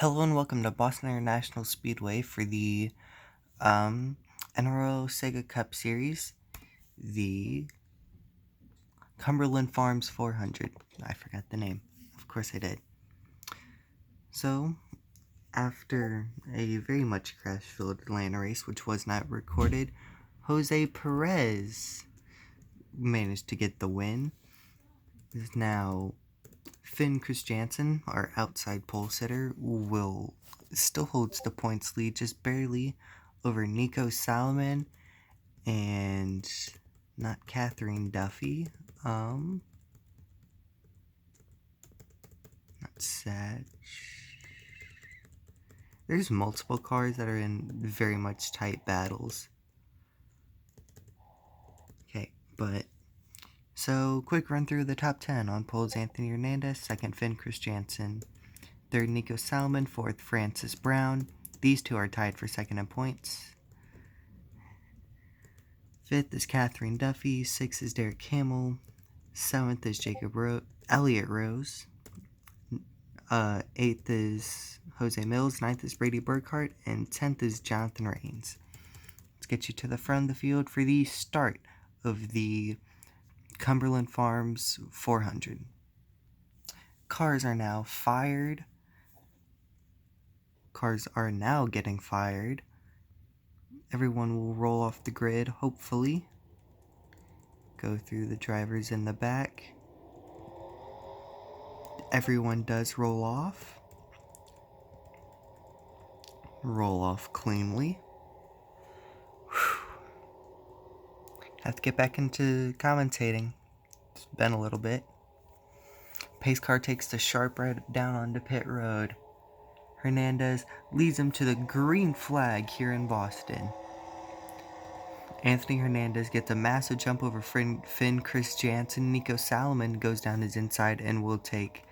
Hello and welcome to Boston International Speedway for the NROL SEGA Cup Series, the Cumberland Farms 400. I forgot the name. Of course I did. So, after a very much crash-filled Atlanta race, which was not recorded, Jose Perez managed to get the win. Is now Finn Christiansen, our outside pole sitter, still holds the points lead just barely over Nico Salomon and not Catherine Duffy. Not sad. There's multiple cars that are in very much tight battles. Okay, but so quick run through the top 10. On poles, Anthony Hernandez, second Finn Christiansen, third Nico Salomon, fourth Francis Brown. These two are tied for second in points. Fifth is Catherine Duffy, sixth is Derek Hamill, seventh is Elliott Rose, eighth is Jose Mills, ninth is Brady Burkhart, and 10th is Jonathan Rains. Let's get you to the front of the field for the start of the Cumberland Farms 400. Cars are now fired. Cars are now getting fired. Everyone will roll off the grid, hopefully. Go through the drivers in the back. Everyone does roll off. Roll off cleanly. Have to get back into commentating. It's been a little bit. Pace car takes the sharp right down onto pit road. Hernandez leads him to the green flag here in Boston. Anthony Hernandez gets a massive jump over Finn Christiansen. Nico Salomon goes down his inside and will take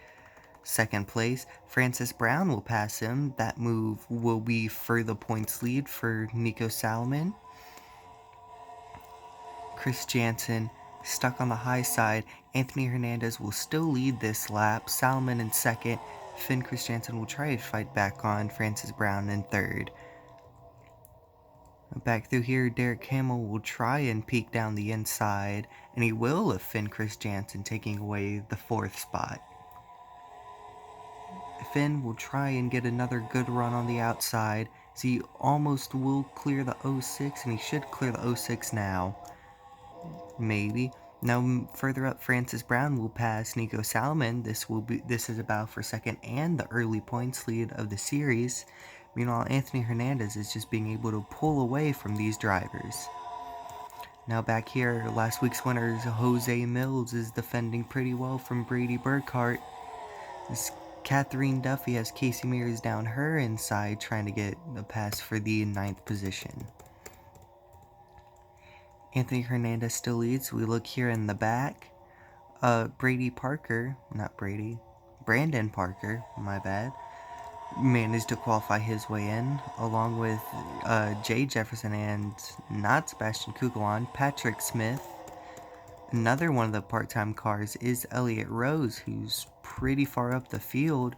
second place. Francis Brown will pass him. That move will be for the points lead for Nico Salomon. Christiansen stuck on the high side. Anthony Hernandez will still lead this lap. Salomon in second. Finn Christiansen will try to fight back on Francis Brown in third. Back through here, Derek Hamill will try and peek down the inside, and he will with Finn Christiansen taking away the fourth spot. Finn will try and get another good run on the outside, so he almost will clear the 06, and he should clear the 06 now. Maybe. Now further up, Francis Brown will pass Nico Salomon. This is about for second and the early points lead of the series. Meanwhile, Anthony Hernandez is just being able to pull away from these drivers. Now back here, last week's winner, Jose Mills, is defending pretty well from Brady Burkhart. Catherine Duffy has Casey Mears down her inside, trying to get a pass for the 9th position. Anthony Hernandez still leads. We look here in the back. Brandon Parker, my bad, managed to qualify his way in, along with Jay Jefferson and not Sebastian Kugelon. Patrick Smith, another one of the part-time cars, is Elliott Rose, who's pretty far up the field.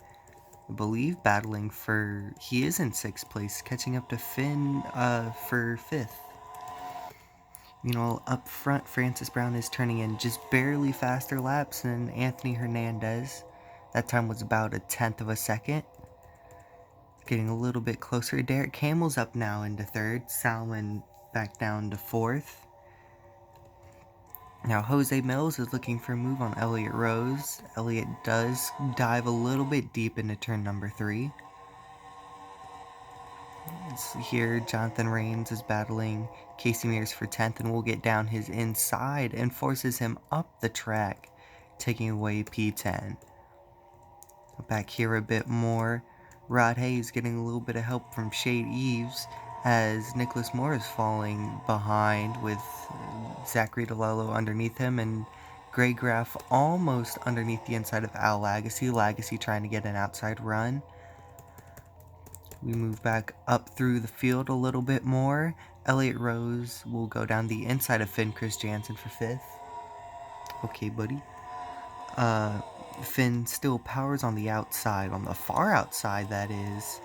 I believe battling for, he is in 6th place, catching up to Finn for 5th. Up front, Francis Brown is turning in just barely faster laps than Anthony Hernandez. That time was about a 1/10 of a second. Getting a little bit closer. Derek Hamill's up now into 3rd. Salomon back down to 4th. Now Jose Mills is looking for a move on Elliott Rose. Elliott does dive a little bit deep into turn number 3. Here, Jonathan Rains is battling Casey Mears for 10th and will get down his inside and forces him up the track, taking away P10. Back here a bit more, Rod Hayes getting a little bit of help from Shade Eves as Nicholas Moore is falling behind with Zachary DeLello underneath him and Greg Graff almost underneath the inside of Al Lagasse. Lagasse trying to get an outside run. We move back up through the field a little bit more. Elliott Rose will go down the inside of Finn Christiansen for 5th. Okay, buddy. Finn still powers on the outside, on the far outside that is,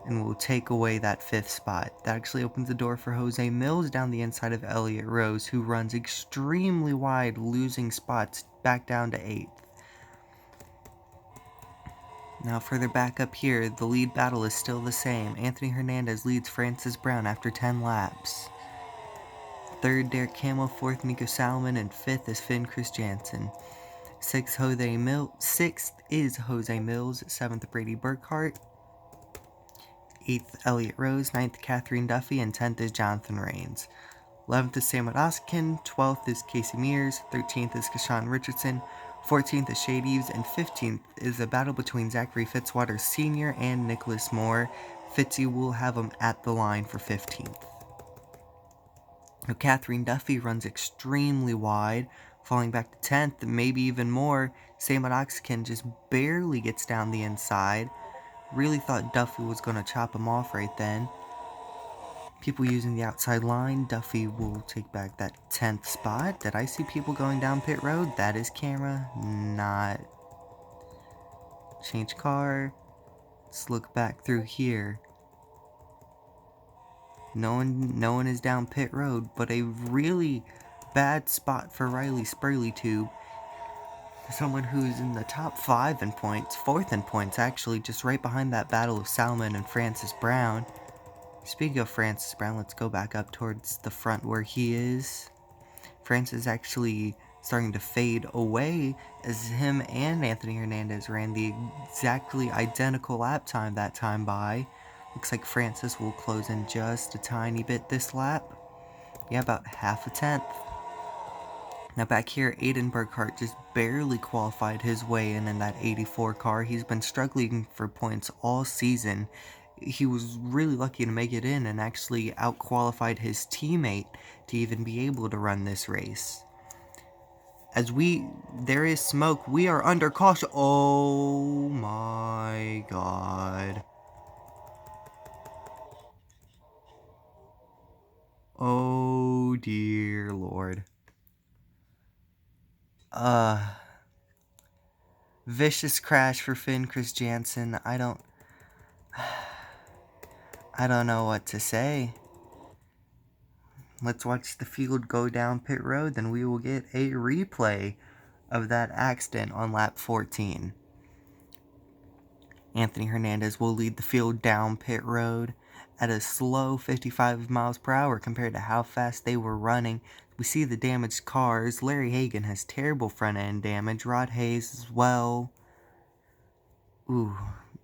and will take away that 5th spot. That actually opens the door for Jose Mills down the inside of Elliott Rose, who runs extremely wide, losing spots back down to 8th. Now further back up here, the lead battle is still the same. Anthony Hernandez leads Francis Brown after 10 laps. 3rd, Derek Hamill. 4th, Nico Salmon. And 5th is Finn Christiansen. 6th is Jose Mills. 7th, Brady Burkhart. 8th, Elliott Rose. 9th, Catherine Duffy. And 10th is Jonathan Rains. 11th is Sam Odoskin. 12th is Casey Mears. 13th is Kashawn Richardson. 14th is Shade Eves. And 15th is a battle between Zachary Fitzwater Sr. and Nicholas Moore. Fitzy will have him at the line for 15th. Now, Catherine Duffy runs extremely wide, falling back to 10th, maybe even more. Sam Odoskin just barely gets down the inside. Really thought Duffy was going to chop him off right then. People using the outside line. Duffy will take back that 10th spot. Did I see people going down pit road? That is camera. Not. Change car. Let's look back through here. No one is down pit road, but a really bad spot for Riley Spurley-Tube. Someone who's in the top 5 in points, 4th in points actually, just right behind that battle of Salmon and Francis Brown. Speaking of Francis Brown, let's go back up towards the front where he is. Francis is actually starting to fade away as him and Anthony Hernandez ran the exactly identical lap time that time by. Looks like Francis will close in just a tiny bit this lap. Yeah, about half a tenth. Now back here, Aiden Burkhart just barely qualified his way in that 84 car. He's been struggling for points all season. He was really lucky to make it in and actually out-qualified his teammate to even be able to run this race. As there is smoke, we are under caution. Oh my god. Oh dear lord. Vicious crash for Finn Christiansen. I don't know what to say. Let's watch the field go down pit road, then we will get a replay of that accident on lap 14. Anthony Hernandez will lead the field down pit road at a slow 55 miles per hour compared to how fast they were running. We see the damaged cars. Larry Hagan has terrible front end damage. Rod Hayes as well. Ooh,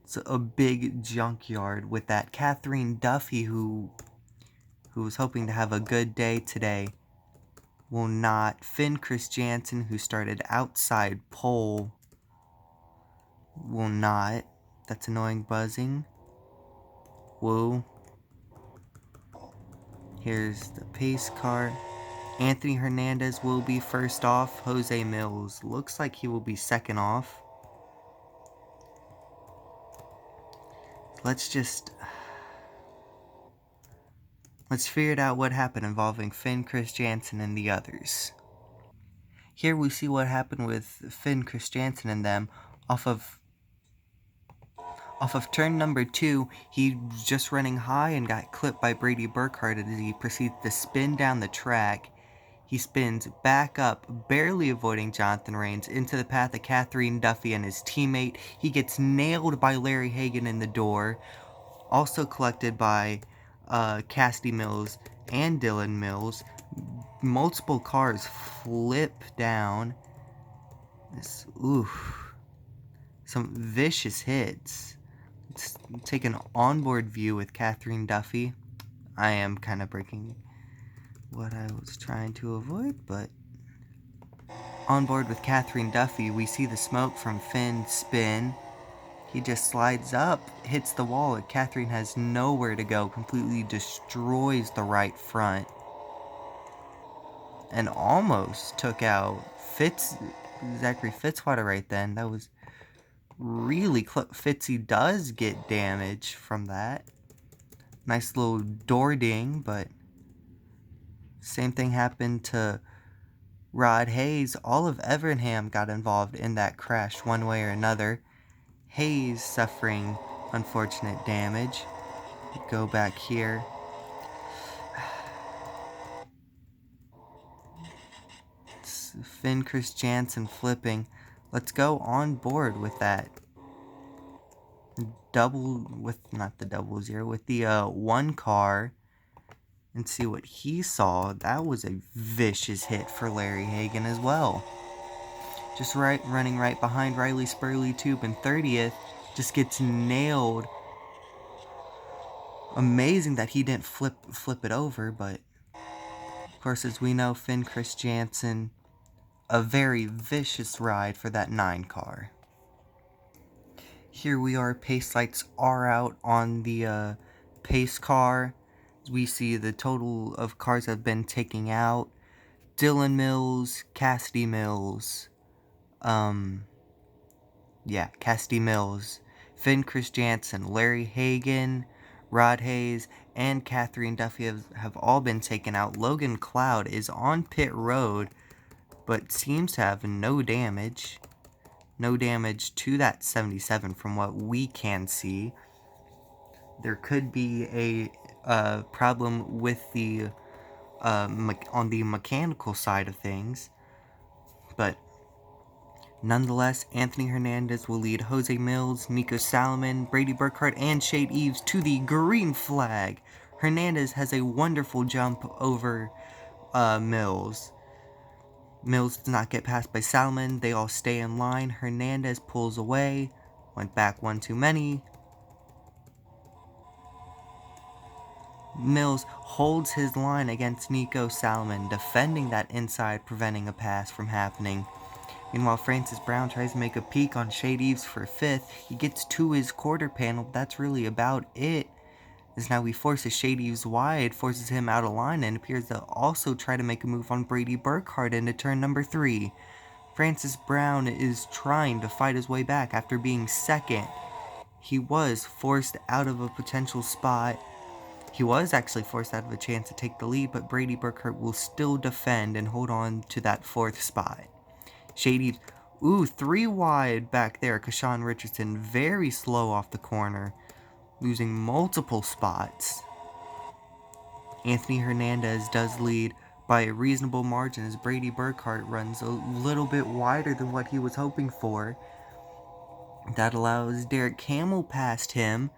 it's a big junkyard with that Catherine Duffy who was hoping to have a good day today. Will not. Finn Christiansen, who started outside pole, will not. That's annoying buzzing. Whoa. Here's the pace car. Anthony Hernandez will be first off. Jose Mills looks like he will be second off. Let's figure it out what happened involving Finn Christiansen and the others. Here we see what happened with Finn Christiansen and them off of turn number 2. He was just running high and got clipped by Brady Burkhart as he proceeds to spin down the track. He spins back up, barely avoiding Jonathan Rains, into the path of Catherine Duffy and his teammate. He gets nailed by Larry Hagan in the door. Also collected by Cassidy Mills and Dylan Mills. Multiple cars flip down. Some vicious hits. Let's take an onboard view with Catherine Duffy. I am kind of breaking what I was trying to avoid, but on board with Catherine Duffy, we see the smoke from Finn's spin. He just slides up, hits the wall, and Catherine has nowhere to go, completely destroys the right front, and almost took out Zachary Fitzwater right then. That was really close. Fitzy does get damage from that. Nice little door ding, but same thing happened to Rod Hayes, all of Evernham got involved in that crash one way or another. Hayes suffering unfortunate damage. Go back here. It's Finn Chris Jansen flipping. Let's go on board with that. Not the double zero, with the one car. And see what he saw. That was a vicious hit for Larry Hagan as well. Just running right behind Riley Spurley Tube in 30th. Just gets nailed. Amazing that he didn't flip it over, but of course, as we know, Finn Chris Jansen, a very vicious ride for that 9 car. Here we are, pace lights are out on the pace car. We see the total of cars that have been taken out. Dylan Mills, Cassidy Mills, Cassidy Mills, Finn Chris Jansen, Larry Hagan, Rod Hayes, and Catherine Duffy have all been taken out. Logan Cloud is on pit road, but seems to have no damage. No damage to that 77 from what we can see. There could be a problem with the on the mechanical side of things, but nonetheless, Anthony Hernandez will lead Jose Mills, Nico Salomon, Brady Burkhart, and Shade Eves to the green flag. Hernandez has a wonderful jump over Mills. Mills does not get passed by Salomon. They all stay in line. Hernandez pulls away. Went back one too many. Mills holds his line against Nico Salomon, defending that inside, preventing a pass from happening. Meanwhile, Francis Brown tries to make a peek on Shade Eves for 5th. He gets to his quarter panel. That's really about it. As now he forces Shade Eves wide, forces him out of line, and appears to also try to make a move on Brady Burkhart into turn number 3. Francis Brown is trying to fight his way back after being 2nd. He was forced out of a potential spot. He was actually forced out of a chance to take the lead, but Brady Burkhart will still defend and hold on to that 4th spot. Shade Eves, 3 wide back there. Kashawn Richardson very slow off the corner, losing multiple spots. Anthony Hernandez does lead by a reasonable margin as Brady Burkhart runs a little bit wider than what he was hoping for. That allows Derek Hamill past him,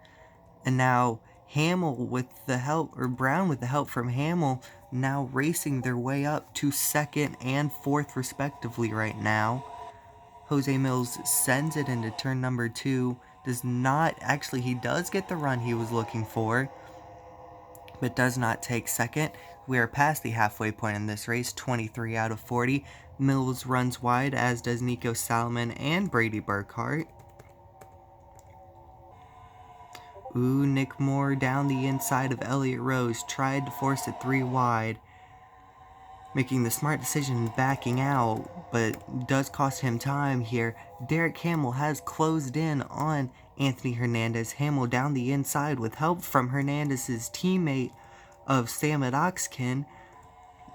and now Hamill with the help, or Brown with the help from Hamill, now racing their way up to 2nd and 4th respectively right now. Jose Mills sends it into turn number 2. He does get the run he was looking for, but does not take 2nd. We are past the halfway point in this race, 23 out of 40. Mills runs wide, as does Nico Salomon and Brady Burkhart. Nick Moore down the inside of Elliott Rose, tried to force it 3 wide, making the smart decision backing out, but does cost him time here. Derek Hamill has closed in on Anthony Hernandez. Hamill down the inside with help from Hernandez's teammate of Sam Oxkin.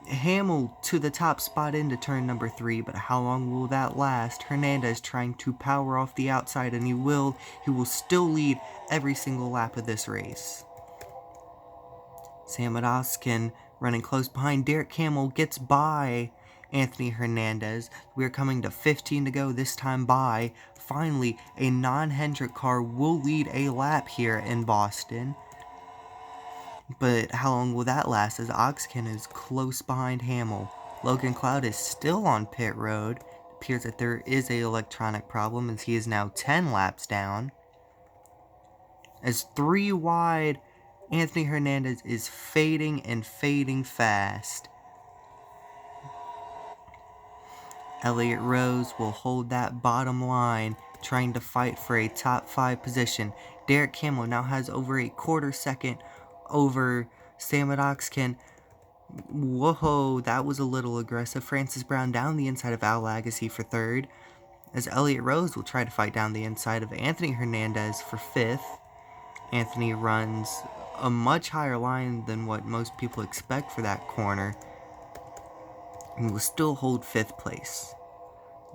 Hamill to the top spot into turn number 3, but how long will that last? Hernandez trying to power off the outside, and he will still lead every single lap of this race. Sam Oxkin running close behind. Derek Hamill gets by Anthony Hernandez. We are coming to 15 to go, this time by. Finally, a non-Hendrick car will lead a lap here in Boston. But how long will that last, as Oxkin is close behind Hamill? Logan Cloud is still on pit road. It appears that there is an electronic problem, as he is now 10 laps down. As 3 wide, Anthony Hernandez is fading and fading fast. Elliott Rose will hold that bottom line, trying to fight for a top 5 position. Derek Hamill now has over a quarter second over Sam Oxkin. Whoa, that was a little aggressive. Francis Brown down the inside of Al Lagasse for 3rd, as Elliott Rose will try to fight down the inside of Anthony Hernandez for 5th. Anthony runs a much higher line than what most people expect for that corner. and will still hold 5th place.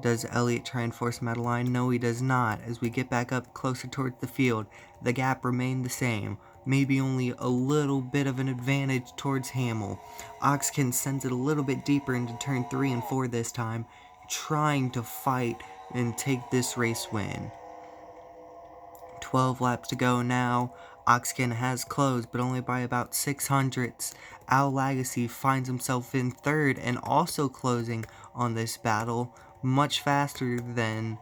Does Elliott try and force him out of line? No, he does not. As we get back up closer towards the field, the gap remained the same. Maybe only a little bit of an advantage towards Hamill. Oxkin sends it a little bit deeper into turn 3 and 4 this time, trying to fight and take this race win. 12 laps to go now. Oxkin has closed, but only by about 600ths. Al Lagasse finds himself in 3rd and also closing on this battle much faster than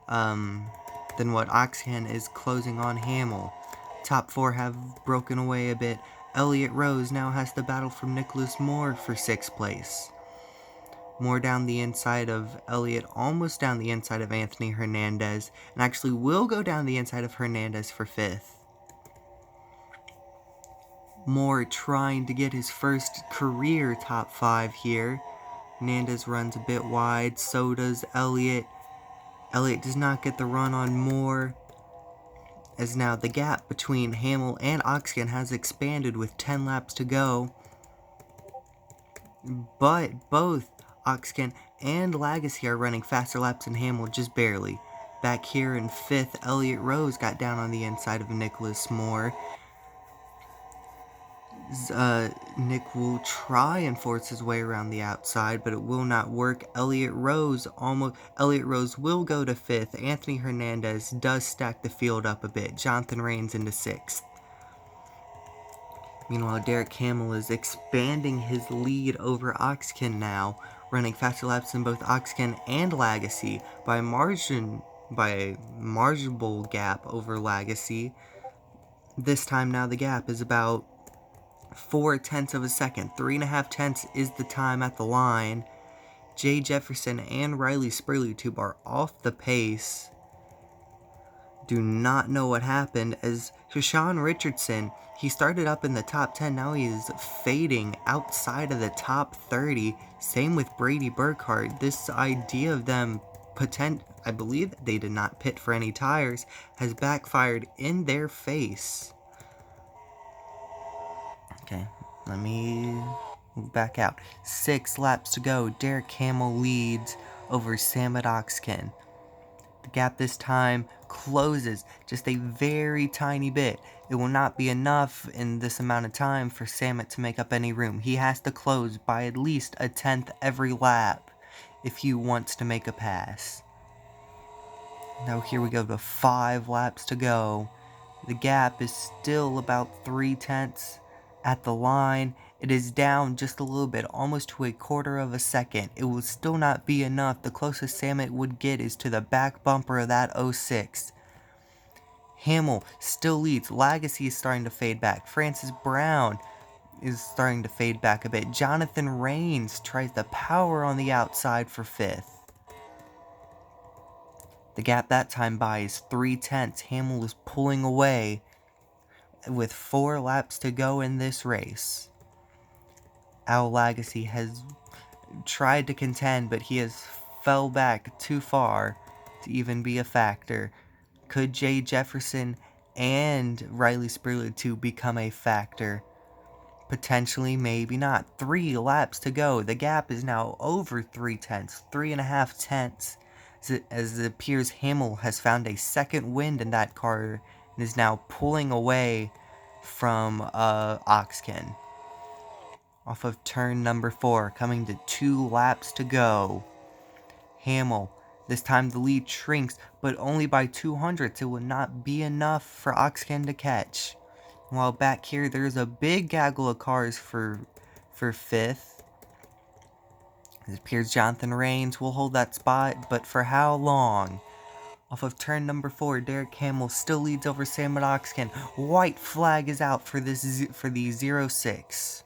what Oxkin is closing on Hamill. Top 4 have broken away a bit. Elliott Rose now has to battle from Nicholas Moore for 6th place. More down the inside of Elliott, almost down the inside of Anthony Hernandez, and actually will go down the inside of Hernandez for 5th. Moore trying to get his first career top 5 here. Hernandez runs a bit wide, so does Elliott. Elliott does not get the run on Moore, as now the gap between Hamill and Oxkin has expanded with 10 laps to go. But both Oxkin and Lagasse are running faster laps than Hamill, just barely. Back here in 5th, Elliott Rose got down on the inside of Nicholas Moore. Nick will try and force his way around the outside, but it will not work. Elliott Rose will go to 5th. Anthony Hernandez does stack the field up a bit. Jonathan Rains into 6th. Meanwhile, Derek Hamill is expanding his lead over Oxkin now, running faster laps than both Oxkin and Lagasse by a marginal gap over Lagasse. This time now the gap is about 0.4 of a second. 3.5 tenths is the time at the line. Jay Jefferson and Riley Spurley-Tube are off the pace. Do not know what happened, as Hashan Richardson, he started up in the top 10, now he is fading outside of the top 30. Same with Brady Burkhart. This idea of them I believe they did not pit for any tires, has backfired in their face. Okay, let me move back out. 6 laps to go. Derek Hamill leads over Samad Oxkin. The gap this time closes just a very tiny bit. It will not be enough in this amount of time for Samad to make up any room. He has to close by at least 1/10 every lap if he wants to make a pass. Now here we go to 5 laps to go. The gap is still about 0.3 at the line. It is down just a little bit, almost to 1/4 of a second. It will still not be enough. The closest Samad would get is to the back bumper of that 06. Hamill still leads. Lagasse is starting to fade back. Francis Brown is starting to fade back a bit. Jonathan Rains tries to power on the outside for 5th. The gap that time by is 0.3. Hamill is pulling away with 4 laps to go in this race. Al Lagasse has tried to contend, but he has fell back too far to even be a factor. Could Jay Jefferson and Riley Spurley-Tube become a factor? Potentially, maybe not. 3 laps to go. The gap is now over 0.3, 3.5 tenths. As it appears Hamill has found a second wind in that car and is now pulling away from Oxkin. Off of turn number 4, coming to 2 laps to go. Hamill, this time the lead shrinks, but only by 200ths. It will not be enough for Oxkin to catch. While back here, there's a big gaggle of cars for 5th. It appears Jonathan Rains will hold that spot, but for how long? Off of turn number 4, Derek Hamill still leads over Samad Oxkin. White flag is out for the 06.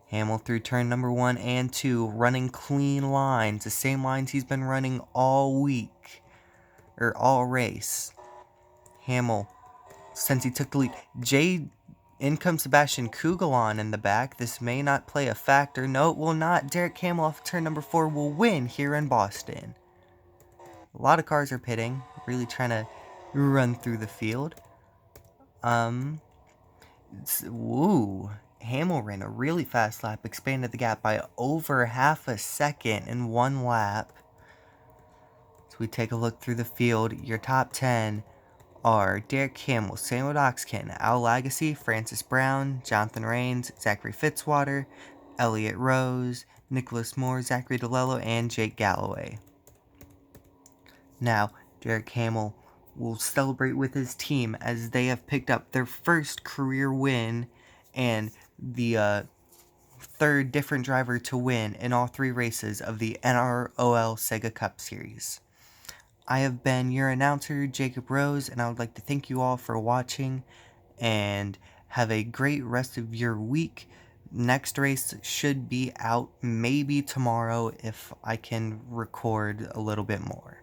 Hamill through turn number 1 and 2, running clean lines, the same lines he's been running all week, or all race. Hamill, since he took the lead, in comes Sebastian Kugelon in the back. This may not play a factor. No, it will not. Derek Hamill off turn number 4 will win here in Boston. A lot of cars are pitting, really trying to run through the field. Woo. Hamill ran a really fast lap, expanded the gap by over half a second in one lap. So we take a look through the field. Your top 10 are Derek Hamill, Samuel Doxkin, Al Lagasse, Francis Brown, Jonathan Rains, Zachary Fitzwater, Elliott Rose, Nicholas Moore, Zachary DeLello, and Jake Galloway. Now, Derek Hamill will celebrate with his team as they have picked up their first career win and the third different driver to win in all 3 races of the NROL SEGA Cup Series. I have been your announcer, Jacob Rose, and I would like to thank you all for watching, and have a great rest of your week. Next race should be out maybe tomorrow if I can record a little bit more.